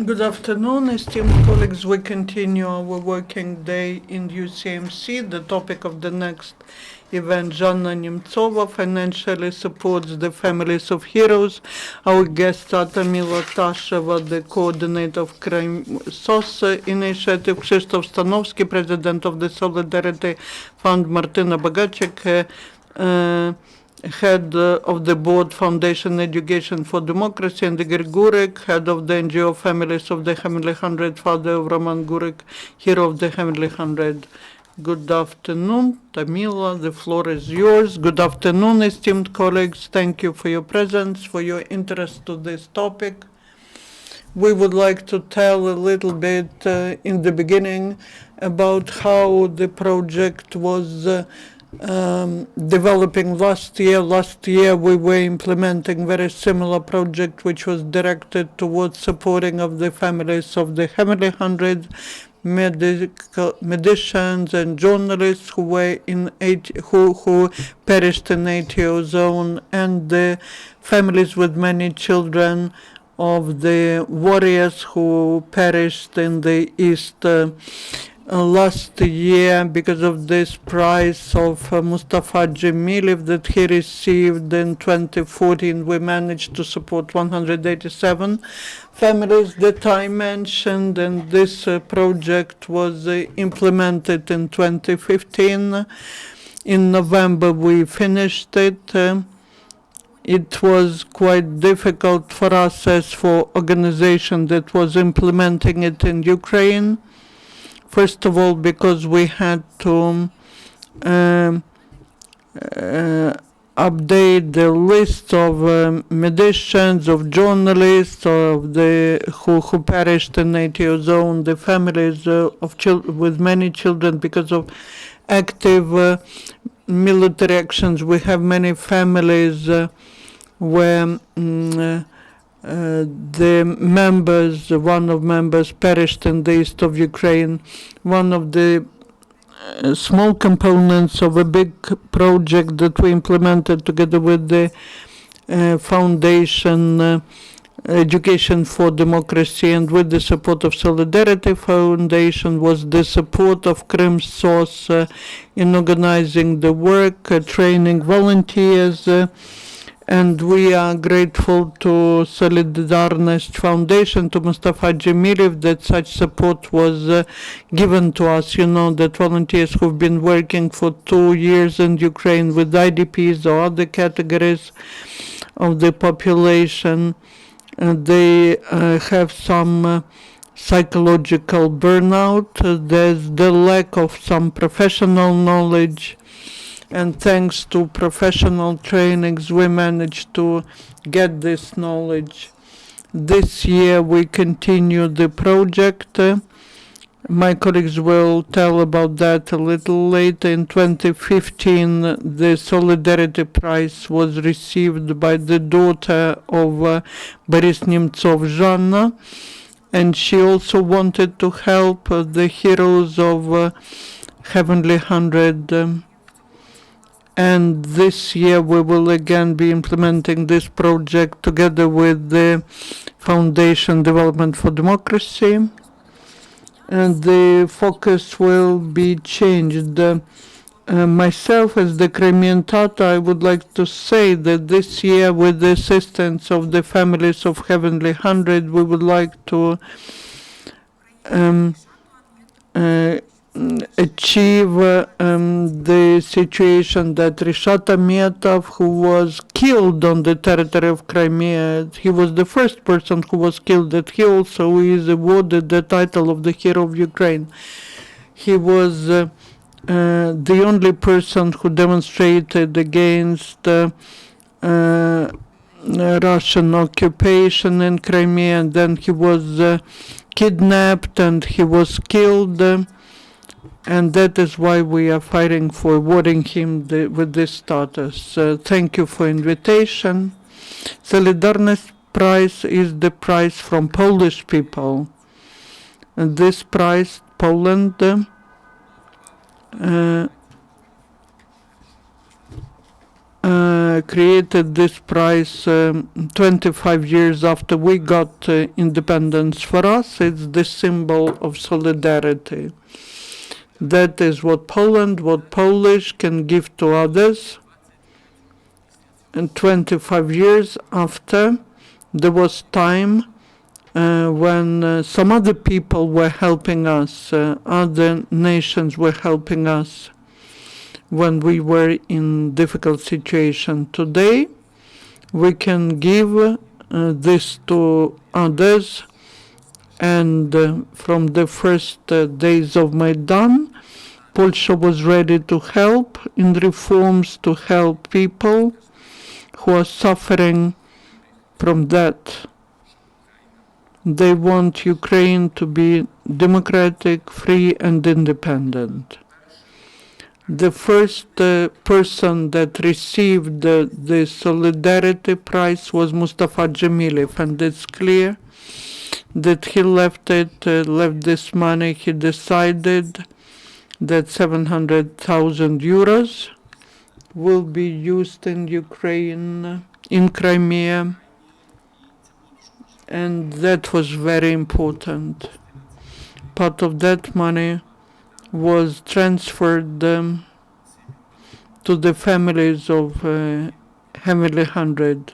Good afternoon, esteemed colleagues. We continue our working day in UCMC. The topic of the next event, Zhanna Nemtsova, financially supports the families of heroes. Our guest, Tamila Tasheva, the coordinator of Crime SOS initiative, Krzysztof Stanowski, president of the Solidarity Fund, Martina Bagacek, head of the board Foundation Education for Democracy, and Igor Gurek, head of the NGO Families of the Heavenly Hundred, father of Roman Gurek, hero of the Heavenly Hundred. Good afternoon, Tamila, the floor is yours. Good afternoon, esteemed colleagues. Thank you for your presence, for your interest to this topic. We would like to tell a little bit in the beginning about how the project was developing last year. Last year we were implementing very similar project which was directed towards supporting of the families of the Heavenly Hundred, medicians and journalists who were in who perished in ATO zone, and the families with many children of the warriors who perished in the East. Last year, because of this prize of Mustafa Djemilev that he received in 2014, we managed to support 187 families that I mentioned, and this project was implemented in 2015. In November we finished it. It was quite difficult for us as for organization that was implementing it in Ukraine. First of all, because we had to update the list of medicians, of journalists, of the who perished in ATO zone, the families of with many children because of active military actions. We have many families where the members, one of members perished in the east of Ukraine. One of the small components of a big project that we implemented together with the Foundation Education for Democracy and with the support of Solidarity Foundation was the support of Crime SOS in organizing the work, training volunteers, and we are grateful to Solidarność Foundation, to Mustafa Djemilev, that such support was given to us. You know that volunteers who've been working for 2 years in Ukraine with IDPs or other categories of the population, they have some psychological burnout. There's the lack of some professional knowledge. And thanks to professional trainings, we managed to get this knowledge. This year we continue the project. My colleagues will tell about that a little later. In 2015, the Solidarity Prize was received by the daughter of Boris Nemtsov, Zhanna, and she also wanted to help the heroes of Heavenly Hundred. And this year we will again be implementing this project together with the Foundation Development for Democracy. And the focus will be changed. Myself, as the Crimean Tatar, I would like to say that this year, with the assistance of the families of Heavenly Hundred, we would like to achieve the situation that Rishat Ametov, who was killed on the territory of Crimea, he was the first person who was killed, that he also is awarded the title of the Hero of Ukraine. He was the only person who demonstrated against Russian occupation in Crimea, and then he was kidnapped and he was killed. And that is why we are fighting for awarding him with this status. Thank you for invitation. Solidarność Prize is the prize from Polish people. And this prize, Poland, created this prize 25 years after we got independence. For us, it's the symbol of solidarity. That is what Poland, what Polish can give to others. And 25 years after, there was time when some other people were helping us, other nations were helping us when we were in difficult situation. Today, we can give this to others, and from the first days of Maidan, Polska was ready to help in reforms, to help people who are suffering from that. They want Ukraine to be democratic, free, and independent. The first person that received the Solidarity Prize was Mustafa Djemilev, and it's clear that he left this money. He decided that 700,000 euros will be used in Ukraine, in Crimea, and that was very important. Part of that money was transferred to the families of Heavenly 100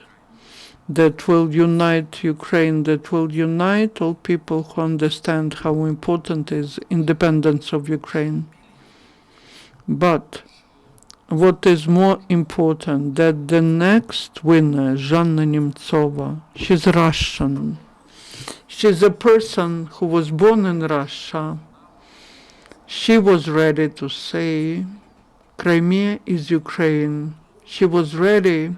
that will unite Ukraine, that will unite all people who understand how important is independence of Ukraine. But what is more important, that the next winner, Zhanna Nemtsova, she's Russian. She's a person who was born in Russia. She was ready to say, Crimea is Ukraine. She was ready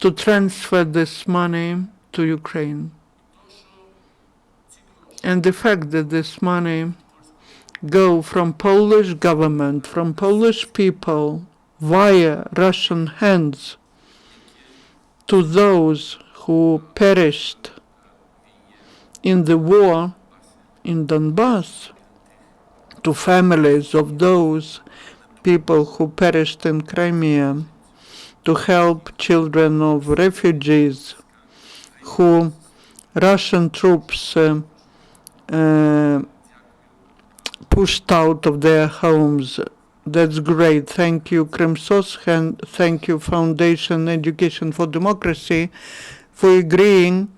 to transfer this money to Ukraine. And the fact that this money go from Polish government, from Polish people, via Russian hands to those who perished in the war in Donbass, to families of those people who perished in Crimea, to help children of refugees who Russian troops pushed out of their homes. That's great. Thank you, Krimsos, and thank you, Foundation Education for Democracy, for agreeing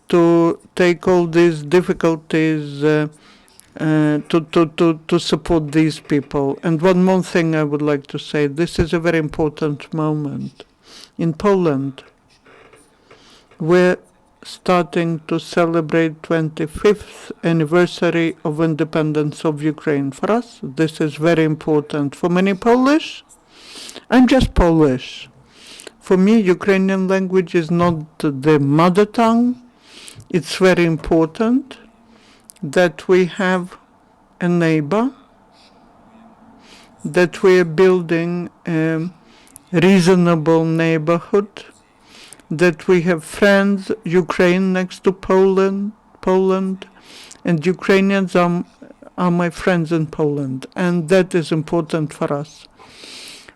to take all these difficulties to support these people. And one more thing I would like to say. This is a very important moment. In Poland, we're starting to celebrate 25th anniversary of independence of Ukraine. For us, this is very important. For many Polish, I'm just Polish. For me, Ukrainian language is not the mother tongue. It's very important that we have a neighbor, that we are building a reasonable neighborhood, that we have friends, Ukraine next to Poland, and Ukrainians are my friends in Poland. And that is important for us,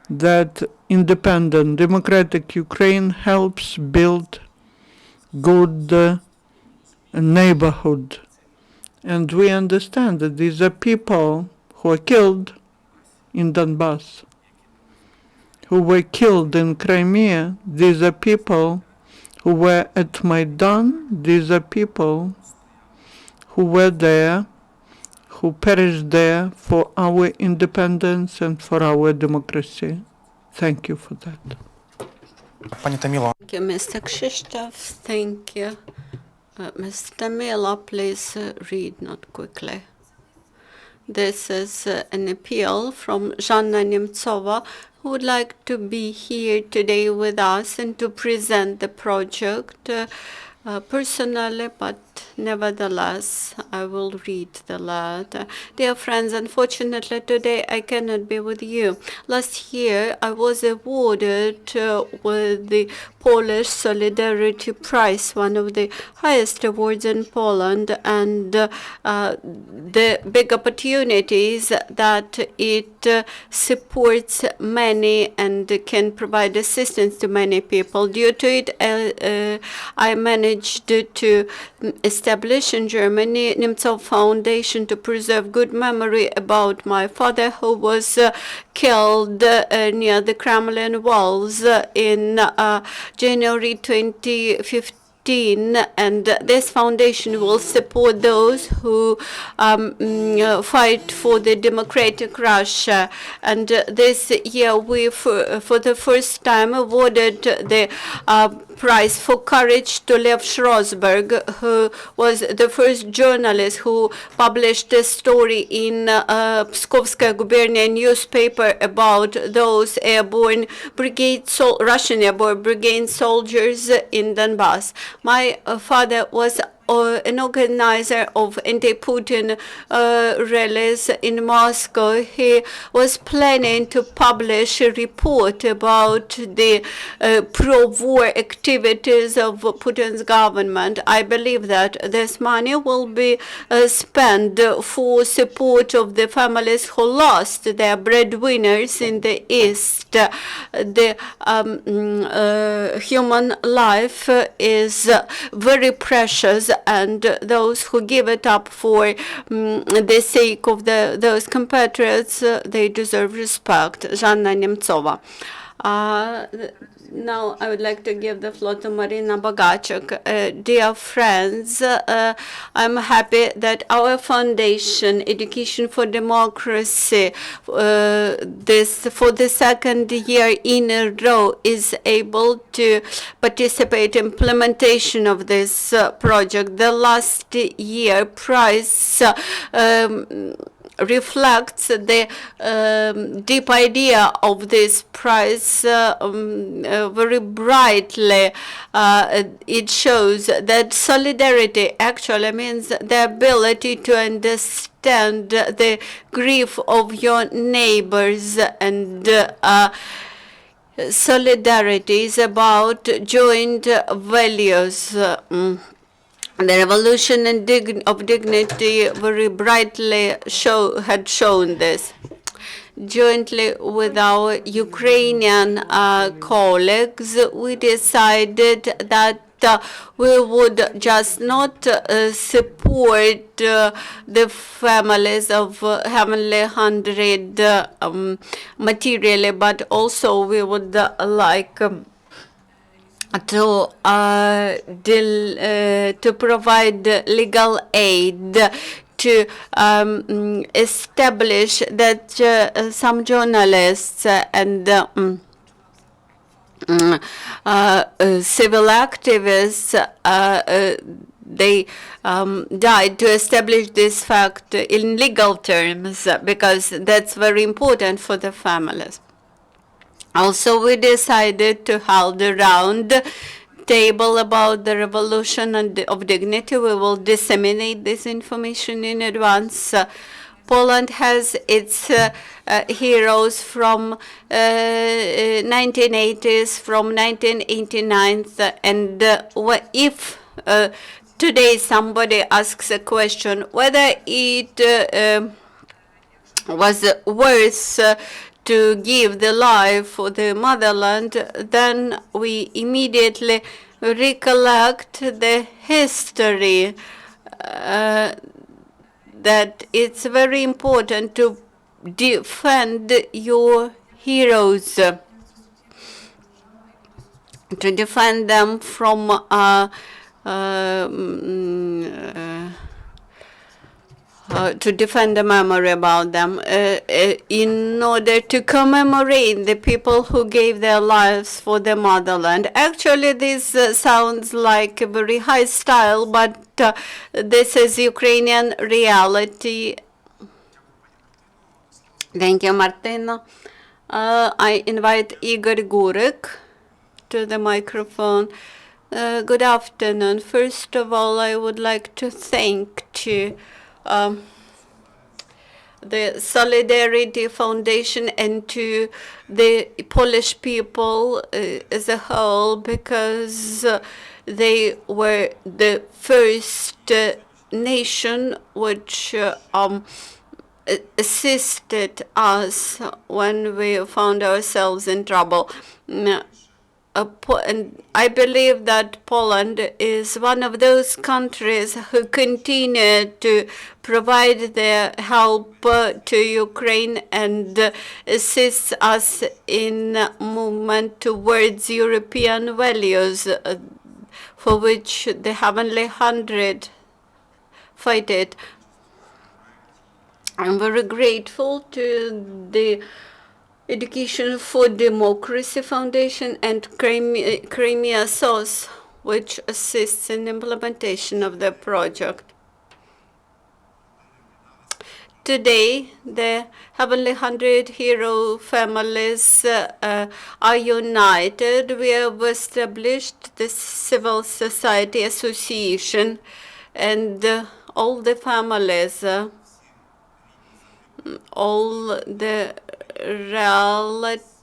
that independent, democratic Ukraine helps build good neighborhood. And we understand that these are people who are killed in Donbass, who were killed in Crimea. These are people who were at Maidan. These are people who were there, who perished there for our independence and for our democracy. Thank you for that. Thank you, Mr. Krzysztof. Thank you. Mr. Tamila, please read not quickly. This is an appeal from Zhanna Nemtsova, who would like to be here today with us and to present the project personally, but nevertheless, I will read the letter. Dear friends, unfortunately today I cannot be with you. Last year I was awarded with the Polish Solidarity Prize, one of the highest awards in Poland, and the big opportunities that it supports many and can provide assistance to many people. Due to it, I managed to establish in Germany Nemtsova Foundation to preserve good memory about my father, who was killed near the Kremlin walls in January 2015. And this foundation will support those who fight for the democratic Russia. And this year we, for the first time, awarded the prize for courage to Lev Strasberg, who was the first journalist who published a story in Pskovskaya Gubernia newspaper about those airborne brigade, Russian airborne brigade soldiers in Donbass. My father was an organizer of anti-Putin rallies in Moscow. He was planning to publish a report about the pro-war activities of Putin's government. I believe that this money will be spent for support of the families who lost their breadwinners in the East. The human life is very precious, and those who give it up for the sake of those compatriots, they deserve respect. Zhanna Nemtsova. Now I would like to give the floor to Marina Bogachuk. Dear friends, I'm happy that our foundation, Education for Democracy, for the second year in a row is able to participate in implementation of this project. The last year prize reflects the deep idea of this prize very brightly. It shows that solidarity actually means the ability to understand the grief of your neighbors, and solidarity is about joint values. The revolution of dignity very brightly had shown this. Jointly with our Ukrainian colleagues, we decided that we would just not support the families of Heavenly 100 materially, but also we would like to provide legal aid to establish that some journalists and civil activists they died to establish this fact in legal terms, because that's very important for the families. Also, we decided to hold a round table about the revolution of dignity. We will disseminate this information in advance. Poland has its heroes from 1980s, from 1989, and if today somebody asks a question whether it was worth to give the life for the motherland, then we immediately recollect the history, that it's very important to defend your heroes, to defend them from to defend the memory about them, in order to commemorate the people who gave their lives for the motherland. Actually, this sounds like a very high style, but this is Ukrainian reality. Thank you, Martina. I invite Igor Gurek to the microphone. Good afternoon. First of all, I would like to thank the Solidarity Foundation and to the Polish people as a whole, because they were the first nation which assisted us when we found ourselves in trouble. And I believe that Poland is one of those countries who continue to provide their help to Ukraine and assists us in movement towards European values, for which the Heavenly Hundred fight it. I'm very grateful to the Education for Democracy Foundation and Crimea SOS, which assists in implementation of the project. Today, the Heavenly Hundred hero families are united. We have established the Civil Society Association, and all the families, all the relatives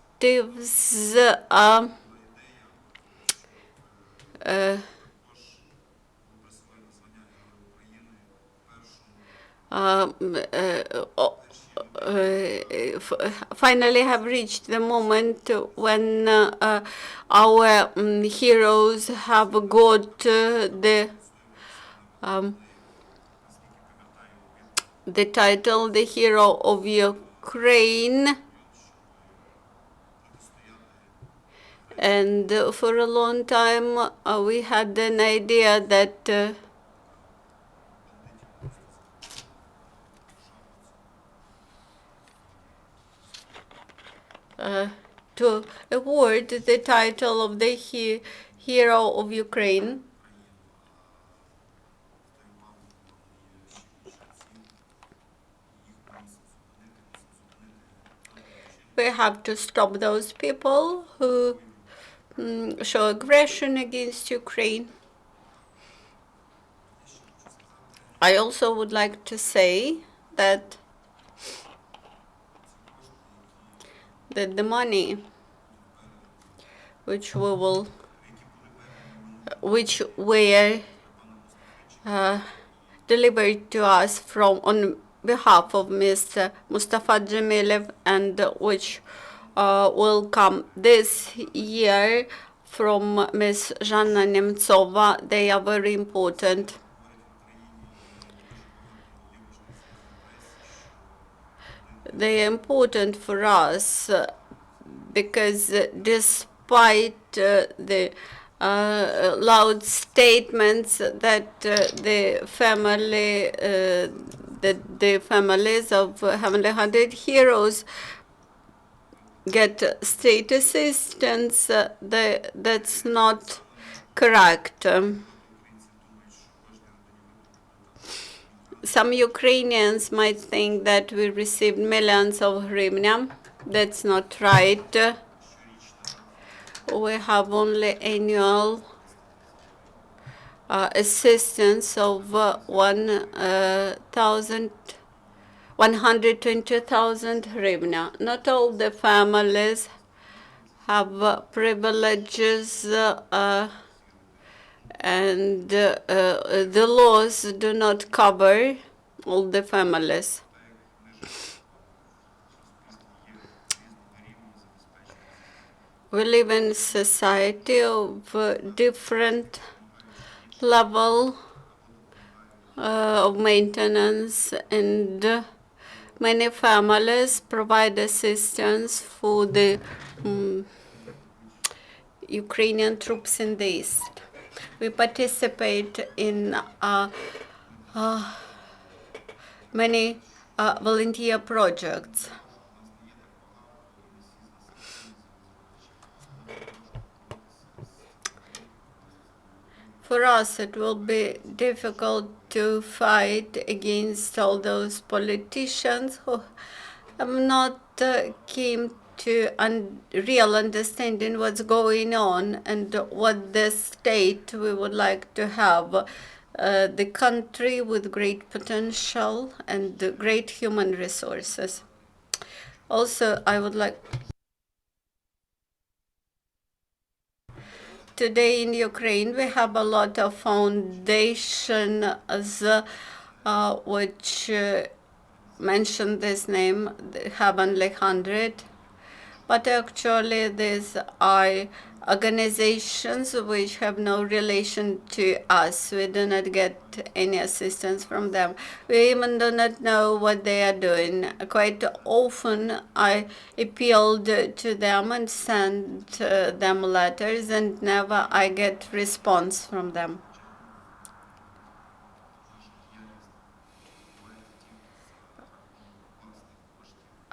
finally have reached the moment when our heroes have got the title, the Hero of Ukraine. And for a long time, we had an idea that to award the title of the Hero of Ukraine, we have to stop those people who show aggression against Ukraine. I also would like to say that the money which were delivered to us from on behalf of Mr. Mustafa Dzhemilev, and which will come this year from Ms. Zhanna Nemtsova, they are very important. They are important for us because despite the loud statements that the families of Heavenly Hundred heroes get state assistance, that's not correct. Some Ukrainians might think that we received millions of hryvnia. That's not right. We have only annual assistance of 120,000 hryvnia. Not all the families have privileges, and the laws do not cover all the families. We live in a society of different level of maintenance, and many families provide assistance for the Ukrainian troops in the east. We participate in many volunteer projects. For us, it will be difficult to fight against all those politicians who have not came to real understanding what's going on and what the state we would like to have. The country with great potential and great human resources. Also, I would like today in Ukraine we have a lot of foundations which mention this name, the Heavenly 100, but actually these are organizations which have no relation to us. We do not get any assistance from them. We even do not know what they are doing. Quite often I appealed to them and sent them letters, and never I get response from them.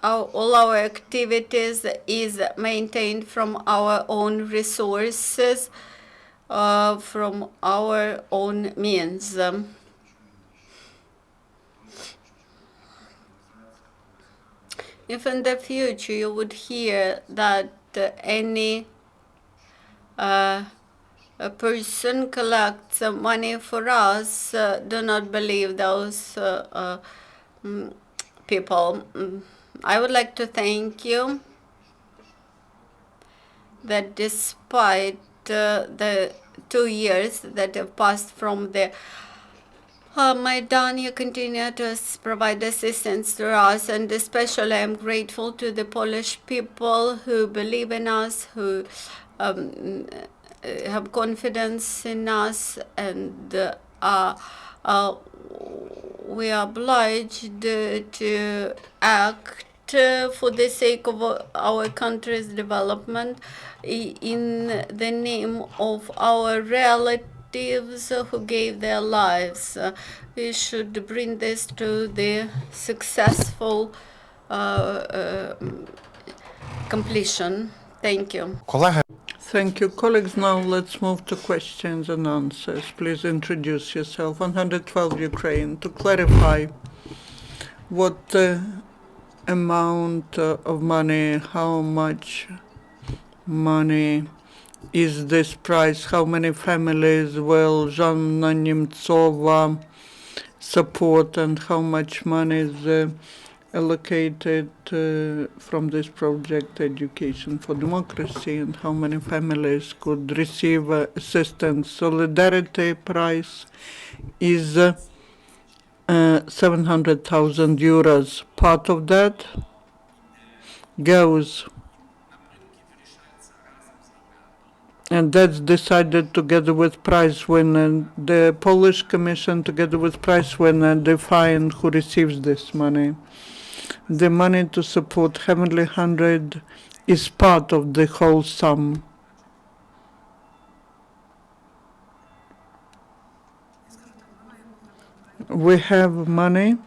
All our activities is maintained from our own resources, from our own means. If in the future you would hear that any a person collects money for us, do not believe those people. I would like to thank you that despite the 2 years that have passed from the Maidan, you continue to provide assistance to us, and especially I'm grateful to the Polish people who believe in us, who have confidence in us, and we are obliged to act for the sake of our country's development in the name of our relatives who gave their lives. We should bring this to the successful completion. Thank you. Thank you. Colleagues, now let's move to questions and answers. Please introduce yourself. 112 Ukraine. To clarify, what amount of money, how much money is this price? How many families will Zhanna Nemtsova support, and how much money is allocated from this project, Education for Democracy, and how many families could receive assistance? Solidarity price is 700,000 euros. Part of that goes, and that's decided together with prize winner. The Polish Commission together with prize winner define who receives this money. The money to support Heavenly 100 is part of the whole sum. We have money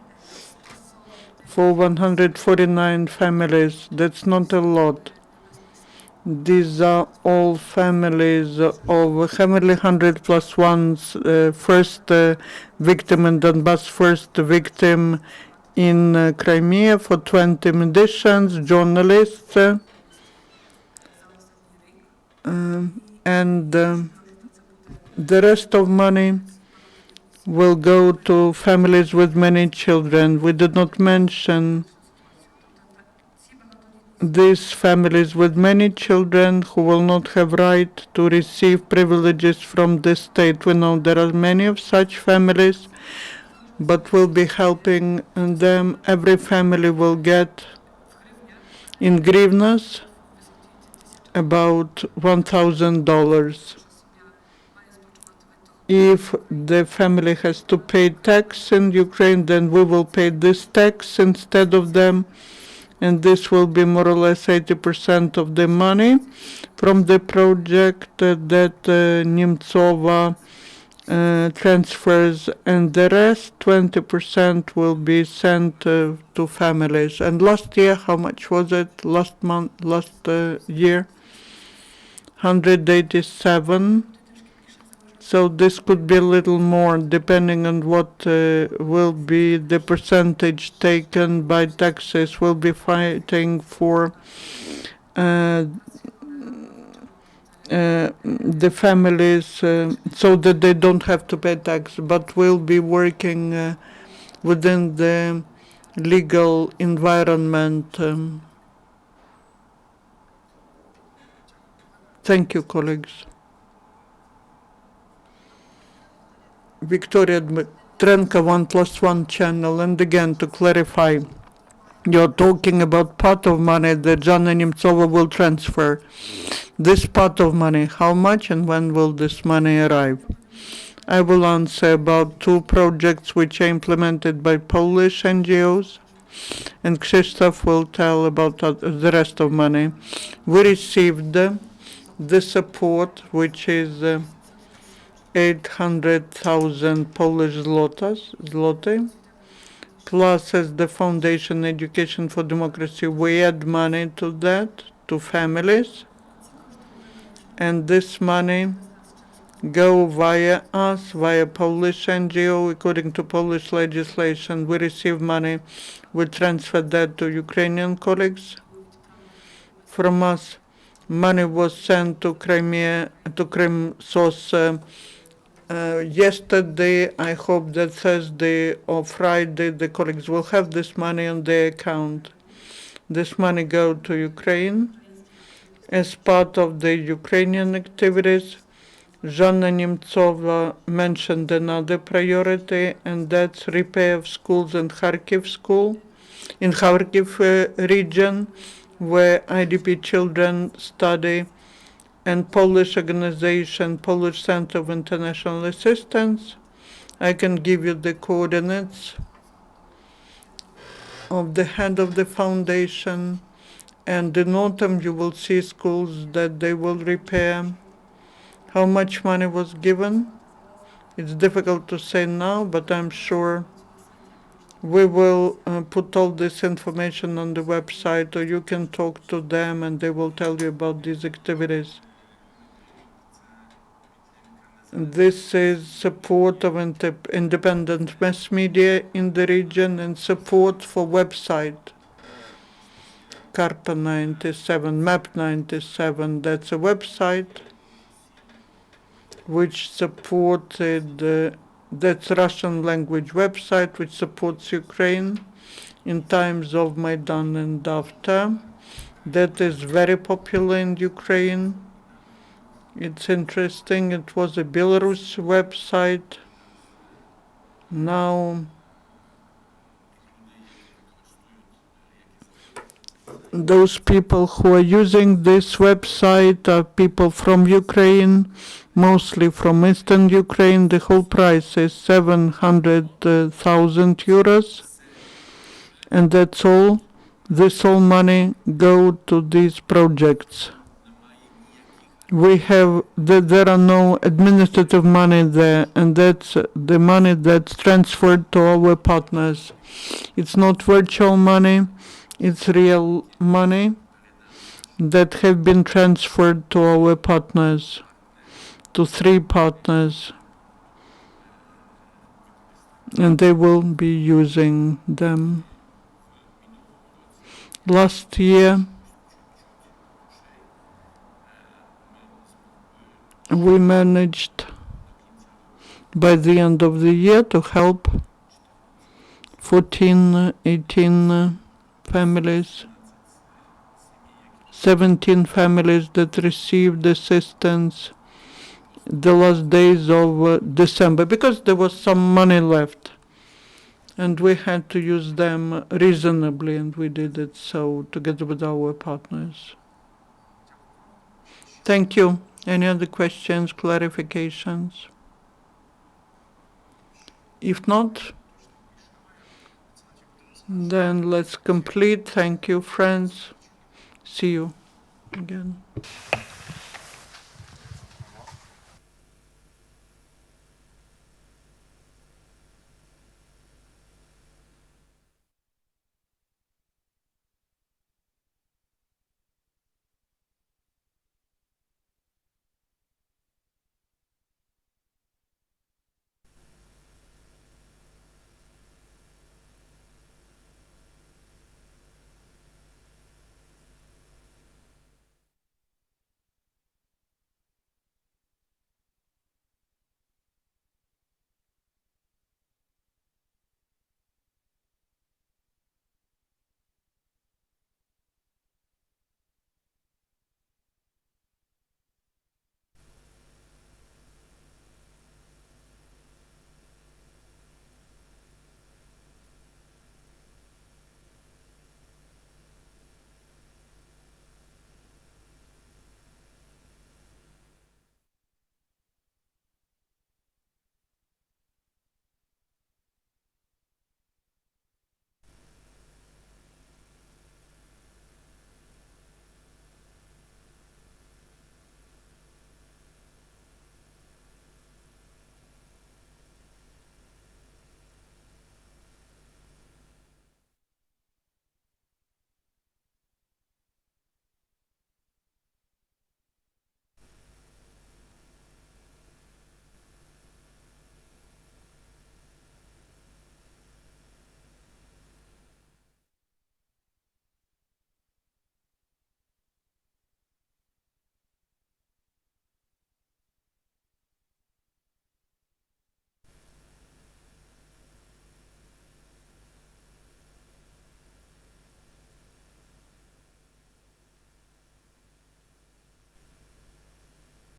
for 149 families. That's not a lot. These are all families of Heavenly 100 plus one's first victim in Donbass, first victim in Crimea, for 20 musicians, journalists, and the rest of money will go to families with many children. We did not mention these families with many children who will not have right to receive privileges from the state. We know there are many of such families, but we'll be helping them. Every family will get in hryvnias about $1,000. If the family has to pay tax in Ukraine, then we will pay this tax instead of them, and this will be more or less 80% of the money from the project that Nemtsova transfers, and the rest, 20%, will be sent to families. And last year, how much was it? Last year, 187. So this could be a little more, depending on what will be the percentage taken by taxes. We'll be fighting for the families so that they don't have to pay tax, but will be working within the legal environment. Thank you, colleagues. Victoria Dmitrenko, 1+1 channel. And again, to clarify, you're talking about part of money that Zhanna Nemtsova will transfer. This part of money, how much and when will this money arrive? I will answer about 2 projects which are implemented by Polish NGOs, and Krzysztof will tell about the rest of money. We received the support, which is 800,000 Polish zloty, plus as the Foundation Education for Democracy, we add money to that, to families, and this money go via us, via Polish NGO. According to Polish legislation, we receive money, we transfer that to Ukrainian colleagues. From us, money was sent to Crimea, to Crimsos yesterday. I hope that Thursday or Friday the colleagues will have this money on their account. This money go to Ukraine as part of the Ukrainian activities. Zhanna Nemtsova mentioned another priority, and that's repair of schools in Kharkiv region, where IDP children study, and Polish organization, Polish Center of International Assistance. I can give you the coordinates of the head of the foundation, and in autumn you will see schools that they will repair. How much money was given? It's difficult to say now, but I'm sure we will put all this information on the website, or you can talk to them and they will tell you about these activities. This is support of independent mass media in the region and support for website. Karta 97, Map 97, that's a website which supported, that's Russian language website which supports Ukraine in times of Maidan and after. That is very popular in Ukraine. It's interesting, it was a Belarus website. Now those people who are using this website are people from Ukraine, mostly from Eastern Ukraine. The whole price is 700,000 euros, and that's all. This all money go to these projects. We have there are no administrative money there, and that's the money that's transferred to our partners. It's not virtual money, it's real money that have been transferred to our partners, to 3 partners, and they will be using them. Last year we managed by the end of the year to help 18 families, 17 families that received assistance the last days of December, because there was some money left and we had to use them reasonably, and we did it so together with our partners. Thank you. Any other questions, clarifications? If not, then let's complete. Thank you, friends. See you again.